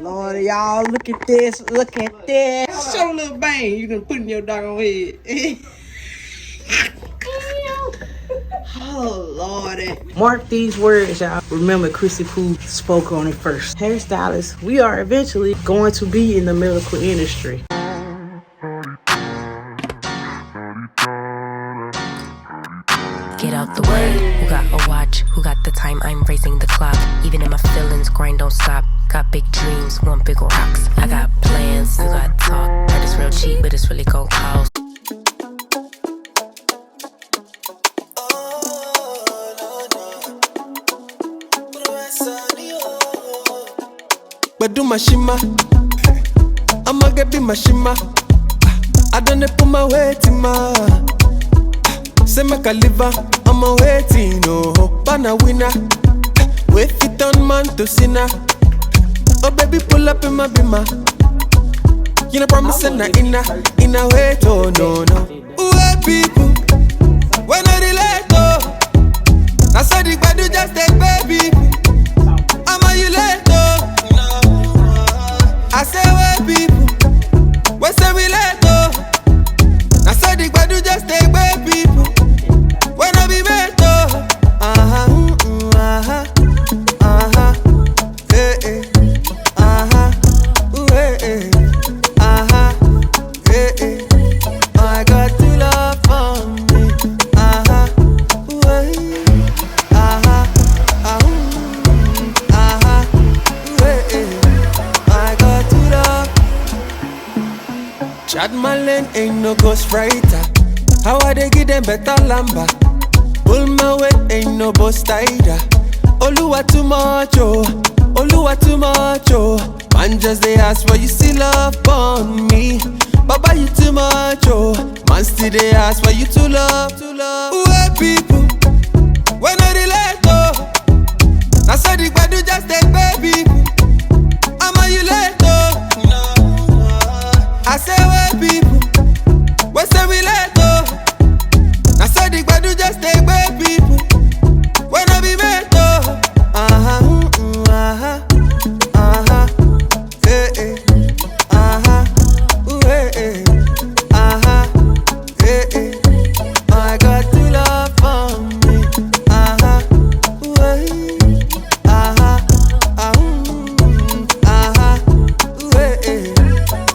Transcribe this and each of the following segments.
Lord, y'all, look at this. Look at this. Show a little bang you can put in your doggone head. Oh, Lordy. Mark these words, y'all. Remember, Chrissy Pooh spoke on it first. Hairstylist, we are eventually going to be in the medical industry. Get out the way. Who got a watch? Who got the time? I'm racing the clock. Even in my feelings, grind don't stop. Got big dreams, want big rocks. I got plans, you got talk. Heard it's real cheap, but it's really gon' cost. But do my shima, I'ma get be my shima. I done put my weight in my. Say make a liver, I'm a waiting, oh, banana winner. Wait fit on man to sinner. Oh baby, pull up in my bima. You know promise in a wait, oh no. Wait people, when I relate, oh. I saw the bad you just take baby. I'm a you late, oh. I say wait people, when say we late, oh. I saw the bad you just take baby. When I be better, I got to love for me, I got to love. Chad Malin ain't no ghostwriter. How I they give them better lamba? Pull my weight, ain't no boss tighter. Oluwa too much, oh. Oluwa too much, oh. Man just they ask why you still love on me. Baba you too much, oh. Man still they ask why you too love. Where people, when I relate, oh. I saw the bad you just take baby. I'm a you late, oh. I say where people, when say we late, oh. I said the bad you just take back people. When I be better, I got to love for me,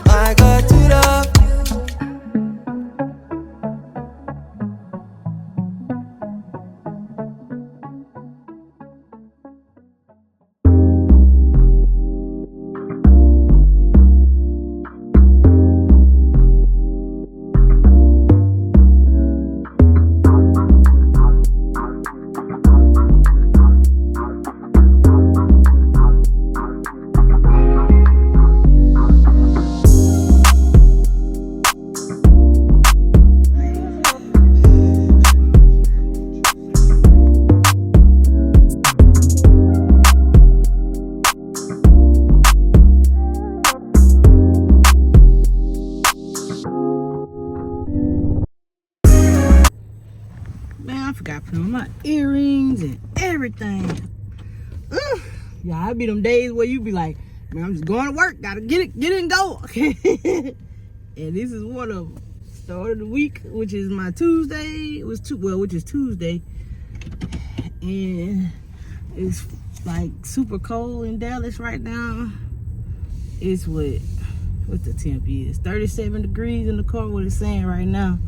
I got to love. I forgot to put on my earrings and everything. Yeah, I be them days where you be like, man, I'm just going to work, gotta get it and go. And this is one of them. Start of the week, which is my Tuesday. Which is Tuesday, and it's like super cold in Dallas right now. It's what the temp is, 37 degrees in the car. What it's saying right now,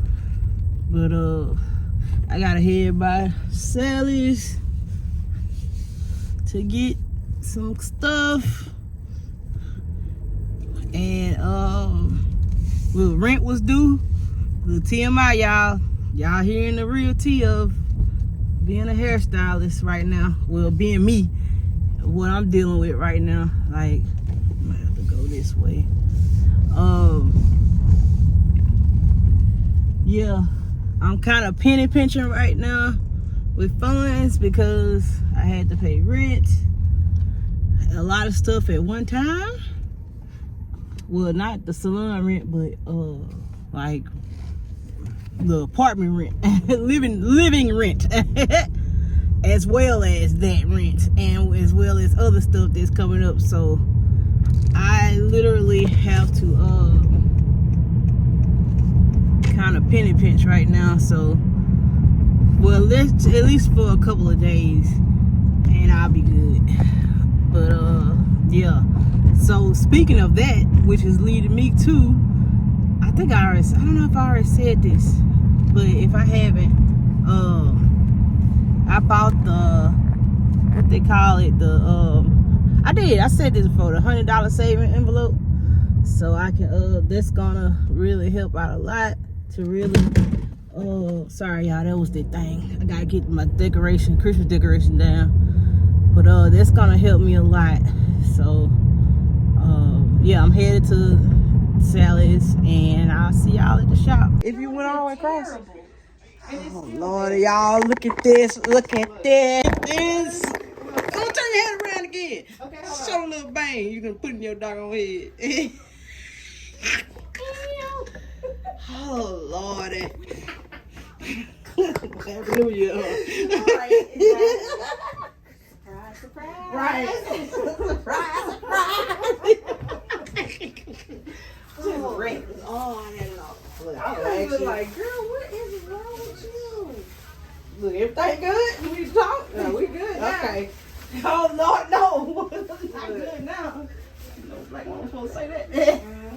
but I gotta head by Stylist to get some stuff, and well, rent was due. The TMI, y'all hearing the real tea of being a hairstylist right now. Well, being me, what I'm dealing with right now. Like, I might have to go this way. Yeah, I'm kind of penny pinching right now with funds because I had to pay rent, a lot of stuff at one time. Well, not the salon rent, but like the apartment rent, living rent, as well as that rent, and as well as other stuff that's coming up. So penny pinch right now, so well, let's at least for a couple of days, and I'll be good. But yeah. So speaking of that, which is leading me to, I don't know if I already said this, but if I haven't, I bought what they call it, I said this before, the $100 saving envelope. So I can, that's gonna really help out a lot to really, sorry y'all, that was the thing. I gotta get my Christmas decoration down. But that's gonna help me a lot. So yeah, I'm headed to Stylist, and I'll see y'all at the shop. If you went all the way across. Oh Lord, y'all, look at this. Look at this. Come turn your head around again. Okay, show a little bang. You can put it in your doggone head. Oh Lordy. Happy New Year. Surprise, surprise. Right. Surprise, surprise. Oh, I had it all. Look, I was like, girl, what is wrong with you? Look, everything good? We talk? No, we good now. Okay. Oh, Lord, no. Not good now. No black woman supposed to say that.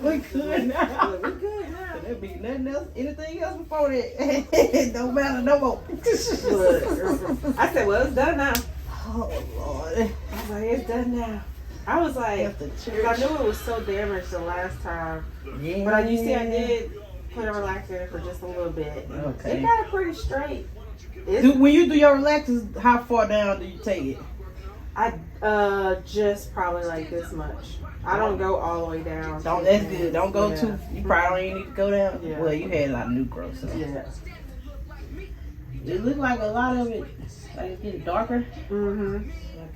We good now. Look, we good now. There be nothing else, anything else before that. Don't matter no more. Look, I said, well, it's done now. Oh, Lord. I was like, it's done now. I was like, I knew it was so damaged the last time. Yeah. But you see, I did put a relaxer in it for just a little bit. Okay. It got it pretty straight. When you do your relaxers, how far down do you take it? I just probably like this much. I don't go all the way down. That's good. Don't go too. You probably don't even need to go down. Yeah. Well, you had a lot of new growth. So. Yeah. It looked like a lot of it, like it's getting darker. Mm-hmm.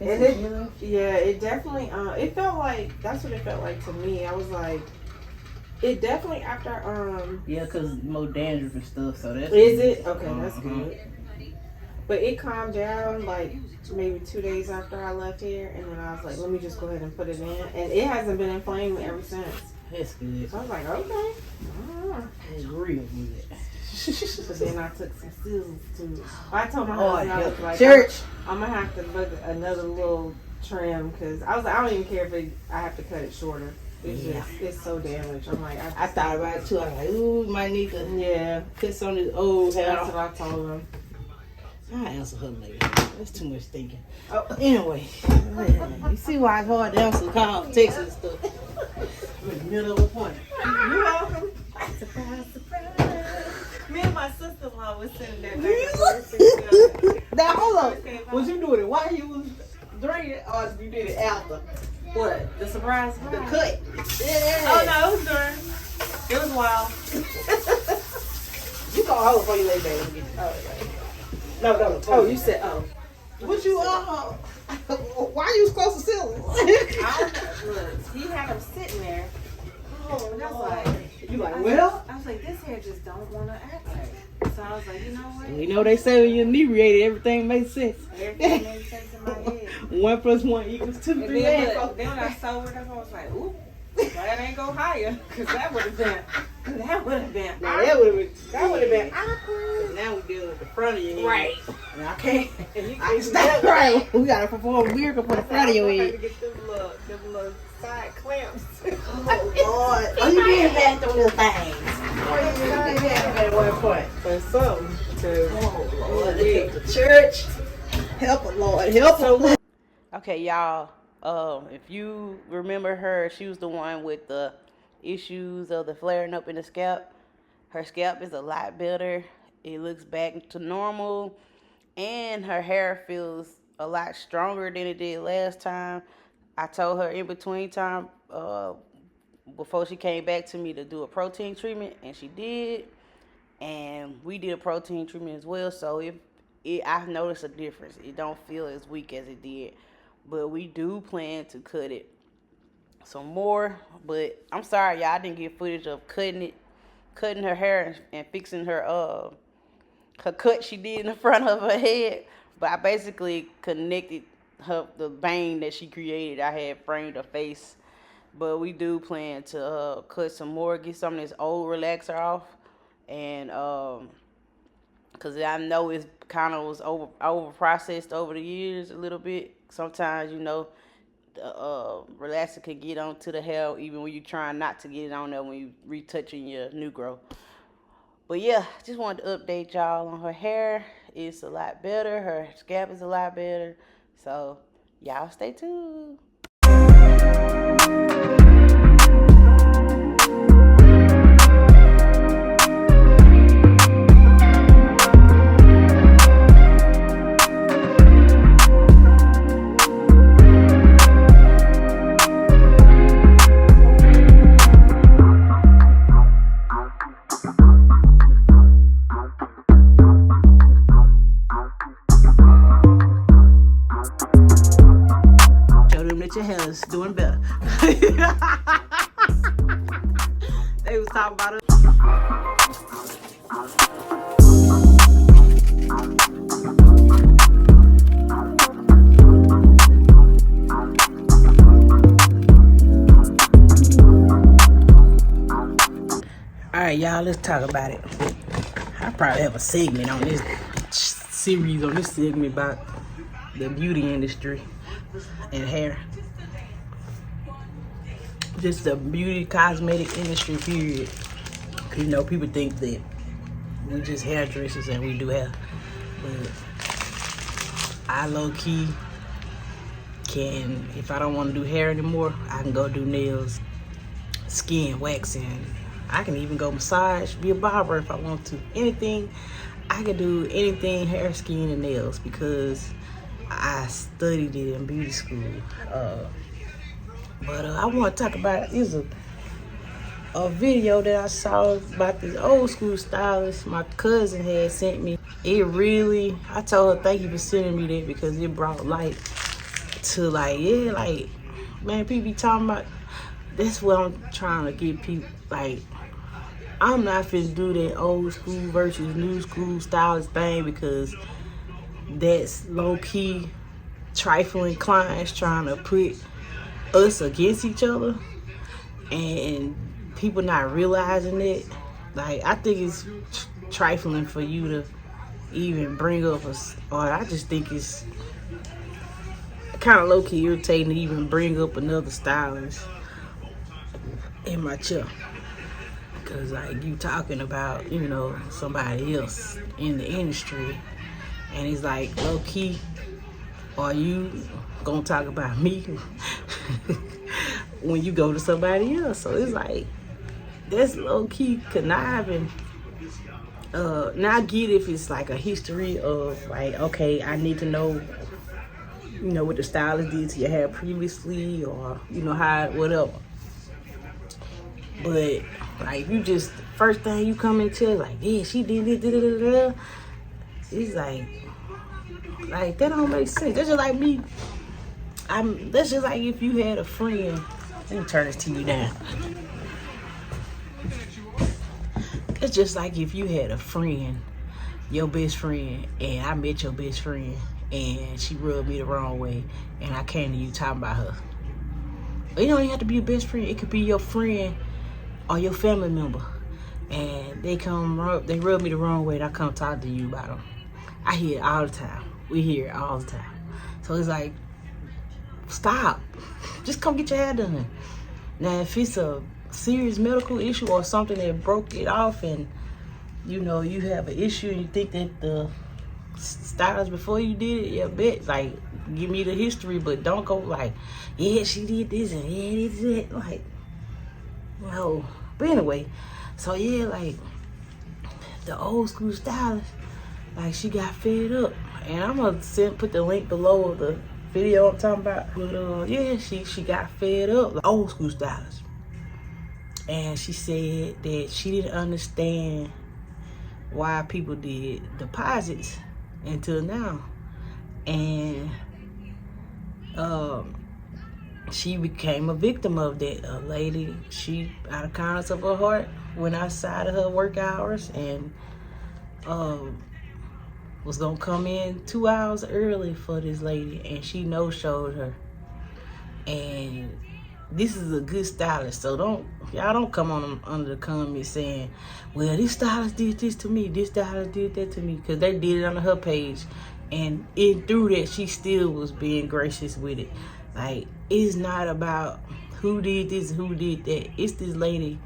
It definitely, it felt like, that's what it felt like to me. I was like, it definitely after, yeah, because more dandruff and stuff, so that's... Is it? Okay, that's good. But it calmed down, like, maybe 2 days after I left here, and then I was like, let me just go ahead and put it in. And it hasn't been inflamed ever since. That's good. So I was like, okay. It's real good. But then I took some scissors too. I told my husband, I was like, church. I'm gonna have to book another little trim because I was like, I don't even care if I have to cut it shorter. It's just, it's so damaged. I'm like, I thought about it too. I was like, ooh, might need to put some of this old hair. That's what I told him. I answer her later. That's too much thinking. Oh, anyway, you see why it's hard to answer call, text and stuff. I'm in the middle of a point. You're welcome. Surprise, surprise. Me and my sister-in-law was sitting there. Now hold on. Was you doing it while you was drinking it, or you did it after? What? The surprise? The cut. Yeah. Oh no, it was during. It was wild. You gonna hold before you lay down. No. Oh, you said What you why you was close to ceiling? I don't know. Look, he had him sitting there. Oh, and I was like, you like, well? I was like, this hair just don't want to act right. So I was like, you know what? You know they say when you're inebriated, everything makes sense. Everything makes sense in my head. 1 + 1 = 2, 3. Then when I sobered up, I was like, ooh, glad I ain't go higher, because that would have been awkward. Now we dealing with the front of your head. Right. And I can't stop right. We gotta perform a miracle for the front of your head. Get them little side clamps. Oh Lord. Oh, you getting back on the things. Oh, you getting back at one point. For something. Oh Lord. The church. Help her, Lord. Help her. Okay, y'all. If you remember her, she was the one with the issues of the flaring up in the scalp. Her scalp is a lot better. It looks back to normal, and her hair feels a lot stronger than it did last time. I told her in between time, before she came back to me, to do a protein treatment, and she did. And we did a protein treatment as well, so I've noticed a difference. It don't feel as weak as it did. But we do plan to cut it some more. But I'm sorry, y'all, I didn't get footage of cutting her hair and fixing her cut she did in the front of her head. But I basically connected the bang that she created. I had framed her face. But we do plan to cut some more, get some of this old relaxer off. and because I know it's kind of was over processed over the years a little bit. Sometimes, you know, the relaxer can get onto the hair even when you're trying not to get it on there when you retouching your new growth. But yeah, just wanted to update y'all on her hair. It's a lot better. Her scalp is a lot better. So y'all stay tuned. Your hair is doing better. They was talking about it. Alright, y'all, let's talk about it. I probably have a segment on this series, on this segment about the beauty industry and hair. Just the beauty cosmetic industry, period. You know, people think that we just hairdressers and we do hair, but I low-key can, if I don't want to do hair anymore, I can go do nails, skin, waxing. I can even go massage, be a barber if I want to. Anything, I can do anything, hair, skin, and nails, because I studied it in beauty school. But I want to talk about, is a video that I saw about this old school stylist my cousin had sent me. It really, I told her thank you for sending me that, because it brought light to, like, yeah, like, man, people be talking about, that's what I'm trying to get people, like, I'm not finna do that old school versus new school stylist thing, because that's low-key trifling clients trying to put us against each other, and people not realizing it. Like, I think it's trifling for you to even bring up or I just think it's kind of low-key irritating to even bring up another stylist in my chair, because like you talking about, you know, somebody else in the industry, and it's like, low-key, are you gonna talk about me when you go to somebody else? So it's like, that's low-key conniving. Now I get if it's like a history of, like, okay, I need to know, you know, what the stylist did to your hair previously, or, you know, how, whatever. But like, you just, first thing you come into, like, yeah, she did it, it's like that don't make sense. That's just like me. That's just like if you had a friend. Let me turn this TV down. It's just like if you had a friend, your best friend, and I met your best friend, and she rubbed me the wrong way, and I came to you talking about her. It don't even have to be your best friend. It could be your friend or your family member, and they rub me the wrong way, and I come talk to you about them. I hear it all the time. We hear it all the time. So it's like, stop. Just come get your hair done. Now, if it's a serious medical issue or something that broke it off, and you know you have an issue and you think that the stylist before you did it, yeah, bet, like, give me the history, but don't go like, yeah, she did this and yeah, this and that. Like, no. But anyway, so yeah, like, the old school stylist, like, she got fed up, and I'm gonna put the link below of the video I'm talking about. But yeah, she got fed up, like, old school stylist, and she said that she didn't understand why people did deposits until now, and she became a victim of that. A lady, she, out of kindness of her heart, went outside of her work hours and was gonna come in 2 hours early for this lady, and she no-showed her. And this is a good stylist. So y'all don't come on under the comments saying, well, this stylist did this to me, this stylist did that to me, because they did it on her page, and through that she still was being gracious with it. Like, it's not about who did this, who did that. It's this lady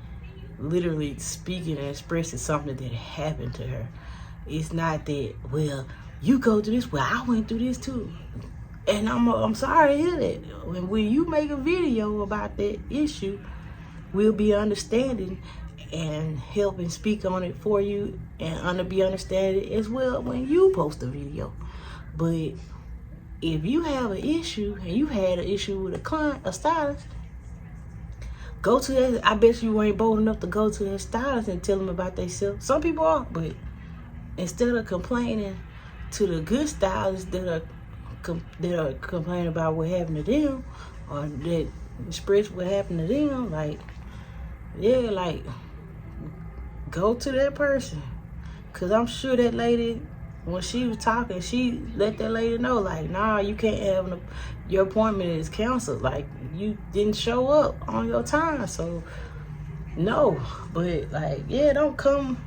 literally speaking and expressing something that happened to her. It's not that, well, you go through this, well, I went through this too. And I'm sorry to hear that. When you make a video about that issue, we'll be understanding and help and speak on it for you, and be understanding as well when you post a video. But if you have an issue, and you had an issue with a client, a stylist, go to that. I bet you ain't bold enough to go to that stylist and tell them about themselves. Some people are, but instead of complaining to the good stylists that are complaining about what happened to them, or that express what happened to them, like, yeah, like, go to that person. Because I'm sure that lady, when she was talking, she let that lady know, like, nah, you can't have your appointment is canceled. Like, you didn't show up on your time, so no. But, like, yeah, don't come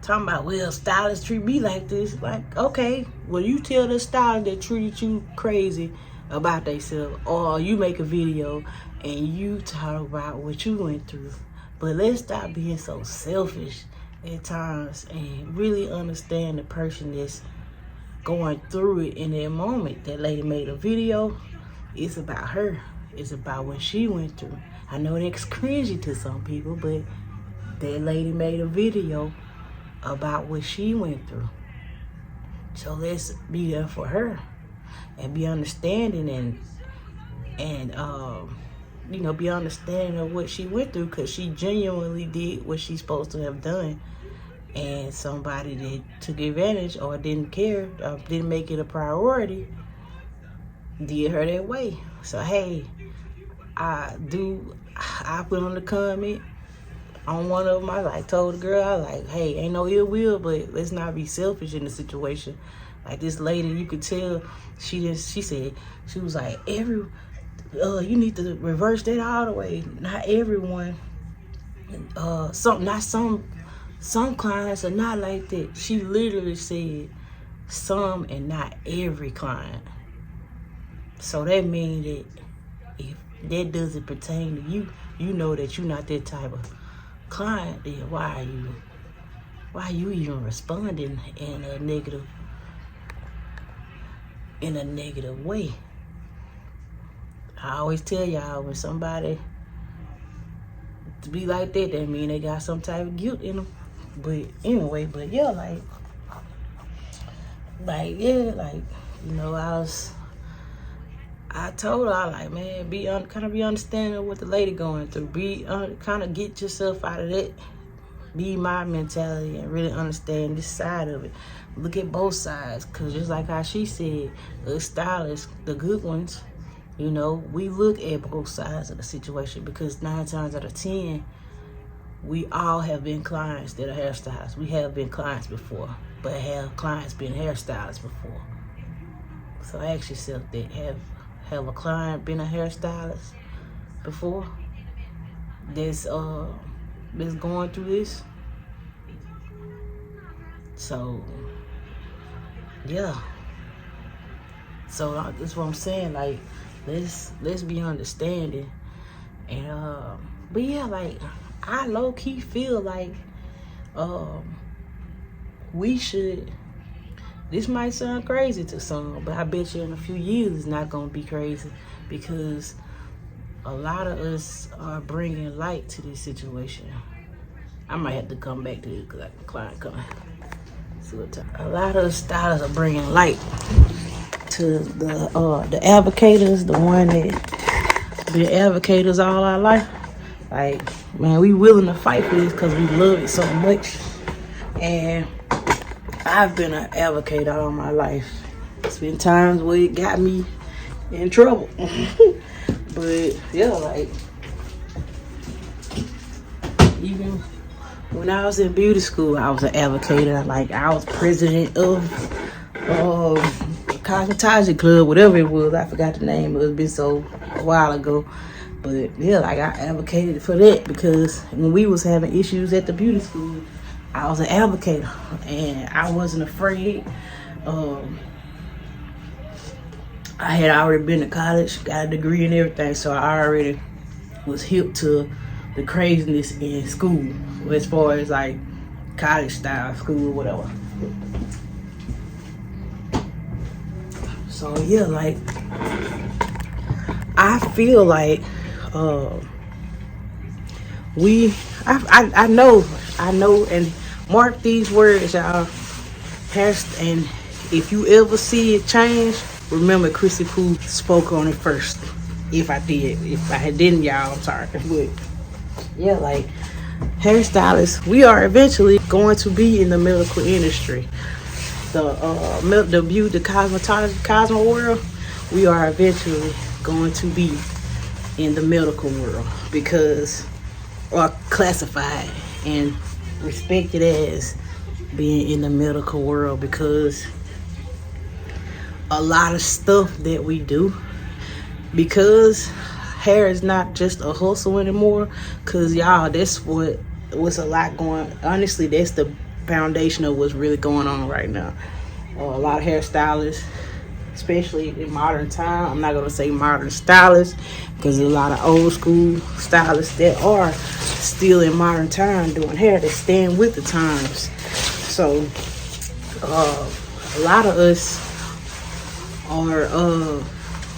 talking about, well, stylists treat me like this. Like, okay, well, you tell the stylist that treated you crazy about themselves, or you make a video and you talk about what you went through. But let's stop being so selfish at times and really understand the person that's going through it in that moment. That lady made a video. It's about her. It's about what she went through. I know that's cringy to some people, but that lady made a video about what she went through. So let's be there for her and be understanding, and you know, be understanding of what she went through, because she genuinely did what she's supposed to have done. And somebody that took advantage or didn't care, or didn't make it a priority, did her that way. So hey, I put on the comment on one of them. I told the girl, I like, hey, ain't no ill will, but let's not be selfish in the situation. Like, this lady, you could tell she said, she was like, you need to reverse that all the way. Not everyone, some clients are not like that. She literally said some and not every client. So that means that if that doesn't pertain to you, you know that you're not that type of client. Then why are you even responding in a negative way? I always tell y'all, when somebody to be like that, that mean they got some type of guilt in them. But anyway, but yeah, you know, I told her, I like, man, kind of be understanding of what the lady going through. Kind of get yourself out of that. Be my mentality and really understand this side of it. Look at both sides, because just like how she said, the stylists, the good ones, you know, we look at both sides of the situation, because 9 times out of 10, we all have been clients that are hairstylists. We have been clients before, but have clients been hairstylists before? So ask yourself that. Have a client been a hairstylist before that's going through this? So yeah. So that's what I'm saying. Like, let's be understanding. And but yeah, like, I low key feel like we should. This might sound crazy to some, but I bet you in a few years it's not gonna be crazy, because a lot of us are bringing light to this situation. I might have to come back to it because I got a client coming. See what time. A lot of stylists are bringing light to the advocators, the one that been advocators all our life. Like, man, we willing to fight for this because we love it so much. And I've been an advocate all my life. It's been times where it got me in trouble. But yeah, like, even when I was in beauty school, I was an advocate. I was president of cosmetology club, whatever it was. I forgot the name. It's been so a while ago. But yeah, like I advocated for that because when we was having issues at the beauty school, I was an advocate and I wasn't afraid. I had already been to college, got a degree and everything, so I already was hip to the craziness in school as far as like college style school or whatever. So yeah, like I feel like I know and mark these words, y'all. And if you ever see it change, remember Chrissy Pooh spoke on it first. If I did. If I didn't, y'all, I'm sorry. But yeah, like hairstylists, we are eventually going to be in the medical industry. The beauty, the cosmetology, cosmo world, we are eventually going to be in the medical world because or classified and respected as being in the medical world because a lot of stuff that we do, because hair is not just a hustle anymore, because y'all, that's what's a lot going, honestly, that's the foundation of what's really going on right now. A lot of hairstylists, especially in modern time, I'm not going to say modern stylists, because there's a lot of old school stylists that are still in modern time doing hair, that stand with the times. So a lot of us are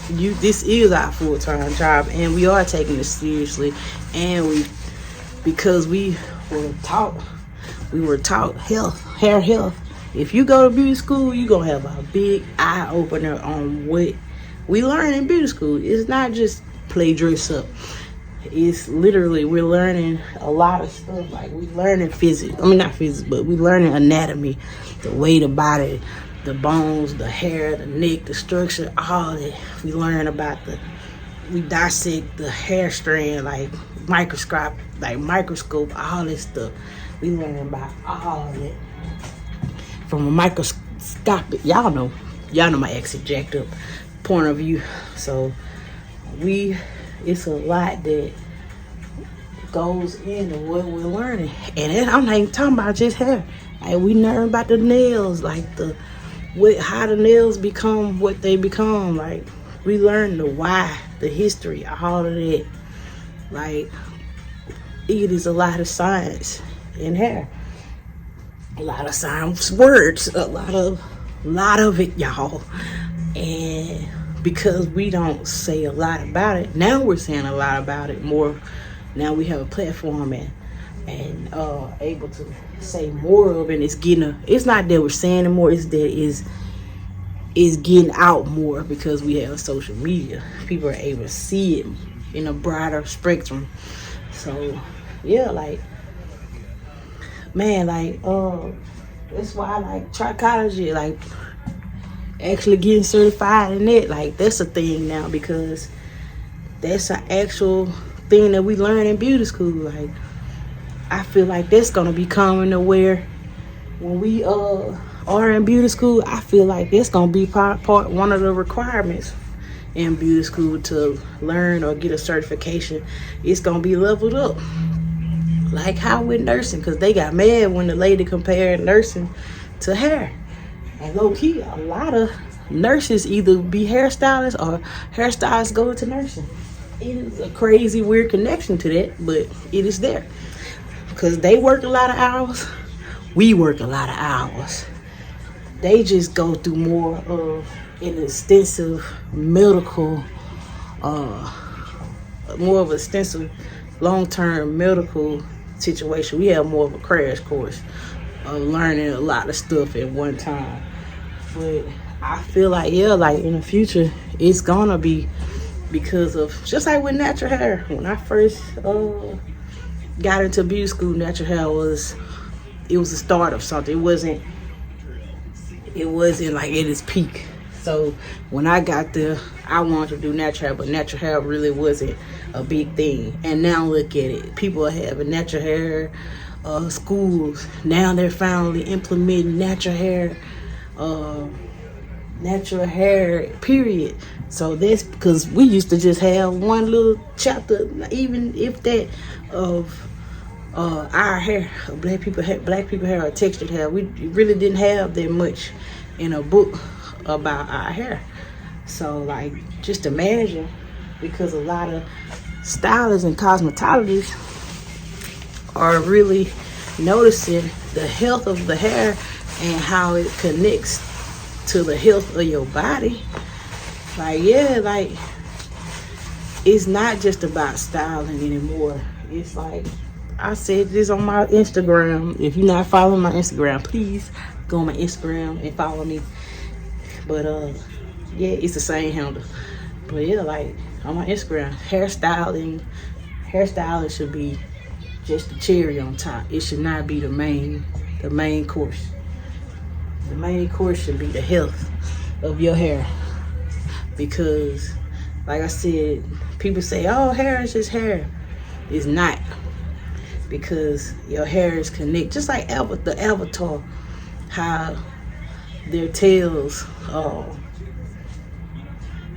this is our full-time job, and we are taking it seriously, and because we were taught hair health. If you go to beauty school, you're gonna have a big eye opener on what we learn in beauty school. It's not just play dress up. It's literally, we're learning a lot of stuff. Like we learning physics. I mean, not physics, but we learning anatomy, the way the body, the bones, the hair, the neck, the structure, all that. We learn about we dissect the hair strand, like microscope, all this stuff. We learn about all of it from a microscopic, y'all know my accent jacked up point of view. So it's a lot that goes into what we're learning, and I'm not even talking about just hair. Like we learn about the nails, like how the nails become what they become. Like we learn the why, the history, all of that. Like it is a lot of science in hair, a lot of science words, a lot of it, y'all. And because we don't say a lot about it, now we're saying a lot about it more. Now we have a platform and able to say more of it. It's not that we're saying it more, it's that it's getting out more because we have social media. People are able to see it in a broader spectrum. So yeah, like man, like that's why I like trichology, like actually getting certified in it. Like that's a thing now, because that's an actual thing that we learn in beauty school. Like I feel like that's gonna be coming to where when we are in beauty school, I feel like that's gonna be part one of the requirements in beauty school to learn or get a certification. It's gonna be leveled up, like how with nursing, because they got mad when the lady compared nursing to hair. And low key, a lot of nurses either be hairstylists or hairstylists go into nursing. It is a crazy, weird connection to that, but it is there. Because they work a lot of hours, we work a lot of hours. They just go through more of an extensive medical, more of an extensive long-term medical situation. We have more of a crash course of learning a lot of stuff at one time. But I feel like, yeah, like in the future, it's gonna be because of, just like with natural hair. When I first got into beauty school, natural hair was the start of something. It wasn't like at its peak. So when I got there, I wanted to do natural hair, but natural hair really wasn't a big thing. And now look at it. People are having natural hair schools. Now they're finally implementing natural hair natural hair, period. So that's because we used to just have one little chapter, even if that, of our hair, black people hair or textured hair. We really didn't have that much in a book about our hair. So like, just imagine, because a lot of stylists and cosmetologists are really noticing the health of the hair and how it connects to the health of your body. Like, yeah, like, it's not just about styling anymore. It's like, I said this on my Instagram. If you're not following my Instagram, please go on my Instagram and follow me. But yeah, it's the same handle. But yeah, like, on my Instagram, hairstyling should be just the cherry on top. It should not be the main course. The main course should be the health of your hair. Because, like I said, people say, oh, hair is just hair. It's not. Because your hair is connected. Just like the Avatar, how their tails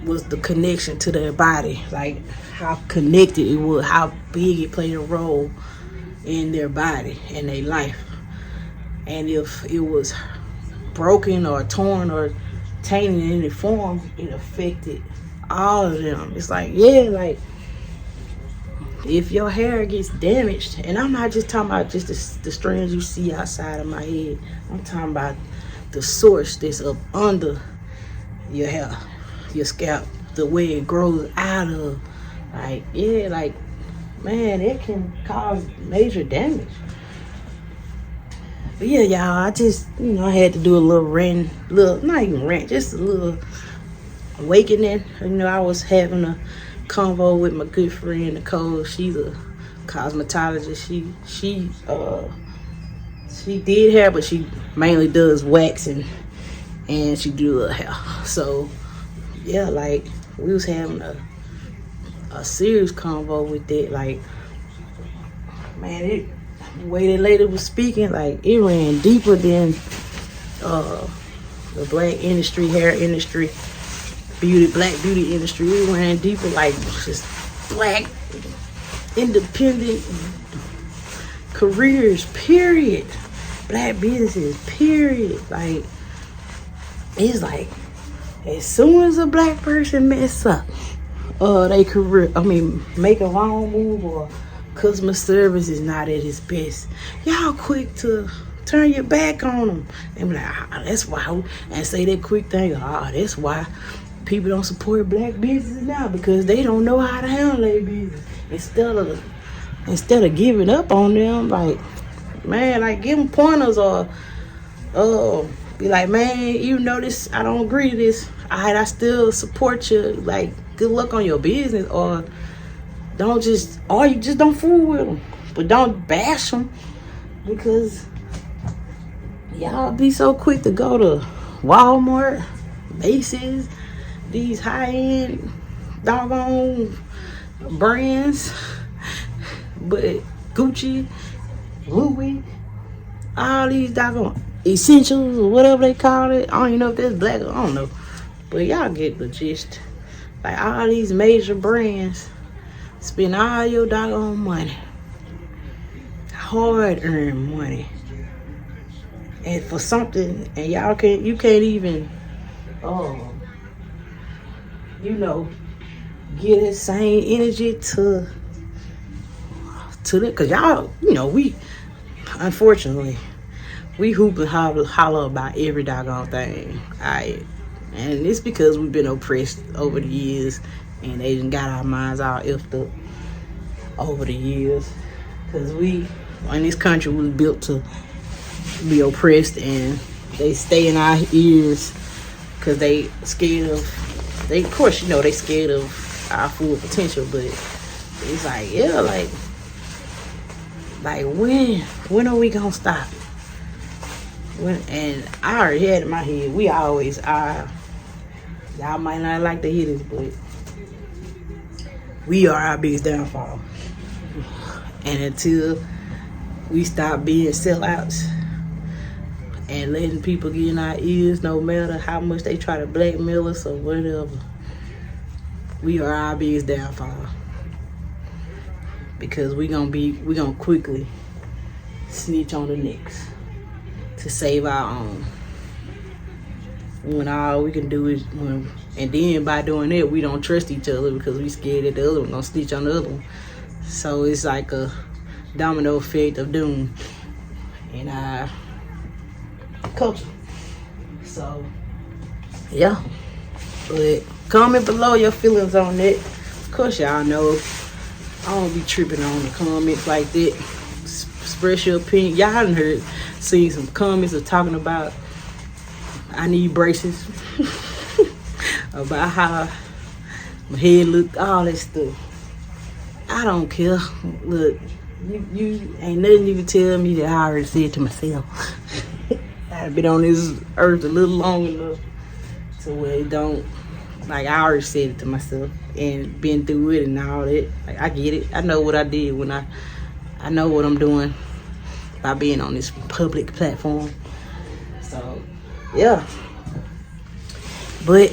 was the connection to their body. Like, how connected it was, how big it played a role in their body and their life. And if it was broken or torn or tainted in any form, it affected all of them. It's like, yeah, like, if your hair gets damaged, and I'm not just talking about just the strands you see outside of my head, I'm talking about the source that's up under your hair, your scalp, the way it grows out of. Like, yeah, like, man, it can cause major damage. But yeah, y'all, I just, I had to do a little rant, not even rant, just a little awakening. I was having a convo with my good friend Nicole. She's a cosmetologist. She did hair, but she mainly does waxing, and she do her hair. So yeah, like, we was having a serious convo with that. Like, man, the way that lady was speaking, like, it ran deeper than the black industry, hair industry, black beauty industry. It ran deeper, like, just black independent careers, period. Black businesses, period. Like, it's like, as soon as a black person mess up they career, make a wrong move, or customer service is not at its best, y'all quick to turn your back on them and be like, that's why, and say that quick thing, that's why people don't support black businesses now, because they don't know how to handle their business. Instead of giving up on them, like, man, like, give them pointers, or be like, man, this, I don't agree to this. I still support you. Like, good luck on your business, or you just don't fool with them, but don't bash them, because y'all be so quick to go to Walmart, Macy's, these high-end doggone brands, but Gucci, Louis, all these doggone essentials or whatever they call it. I don't even know if that's black, I don't know, but y'all get the gist. Like, all these major brands spend all your doggone money, hard-earned money, and for something, and you can't even get the same energy to that, because y'all, we, unfortunately, we hoop and holler about every doggone thing. And it's because we've been oppressed over the years, and they done got our minds all effed up over the years. Because in this country, we was built to be oppressed, and they stay in our ears because they scared of, they scared of our full potential. But it's like, yeah, like when are we gonna stop it? And I already had in my head, we always are. Y'all might not like to hear this, but we are our biggest downfall. And until we stop being sellouts and letting people get in our ears no matter how much they try to blackmail us or whatever. We are our biggest downfall. Because we gonna quickly snitch on the next to save our own. When all we can do is and then by doing that, we don't trust each other because we scared that the other one gonna snitch on the other one. So it's like a domino effect of doom in our culture. So yeah, but comment below your feelings on that. Of course, y'all know I don't be tripping on the comments like that. Express your opinion. Y'all done seen some comments of talking about I need braces, about how my head look, all that stuff. I don't care. Look, you ain't nothing you can tell me that I already said to myself. I've been on this earth a little long enough to where it don't, like, I already said it to myself and been through it and all that. Like, I get it. I know what I did when I know what I'm doing by being on this public platform. So yeah, but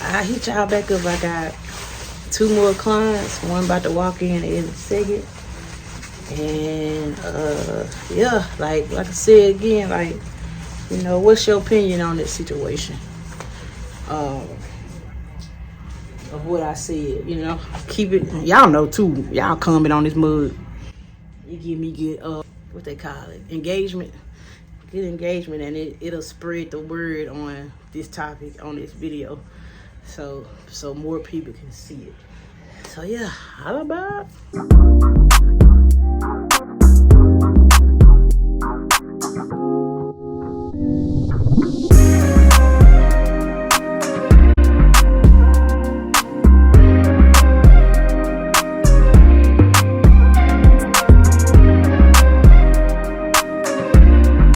I hit y'all back up. I got 2 more clients. One about to walk in in a second, and yeah, like I said again, like, you know, what's your opinion on this situation? Of what I said, you know, keep it. Y'all know too. Y'all comment on this mug. You give me good what they call it, engagement. Good engagement, and it'll spread the word on this topic, on this video, so more people can see it. So yeah, how about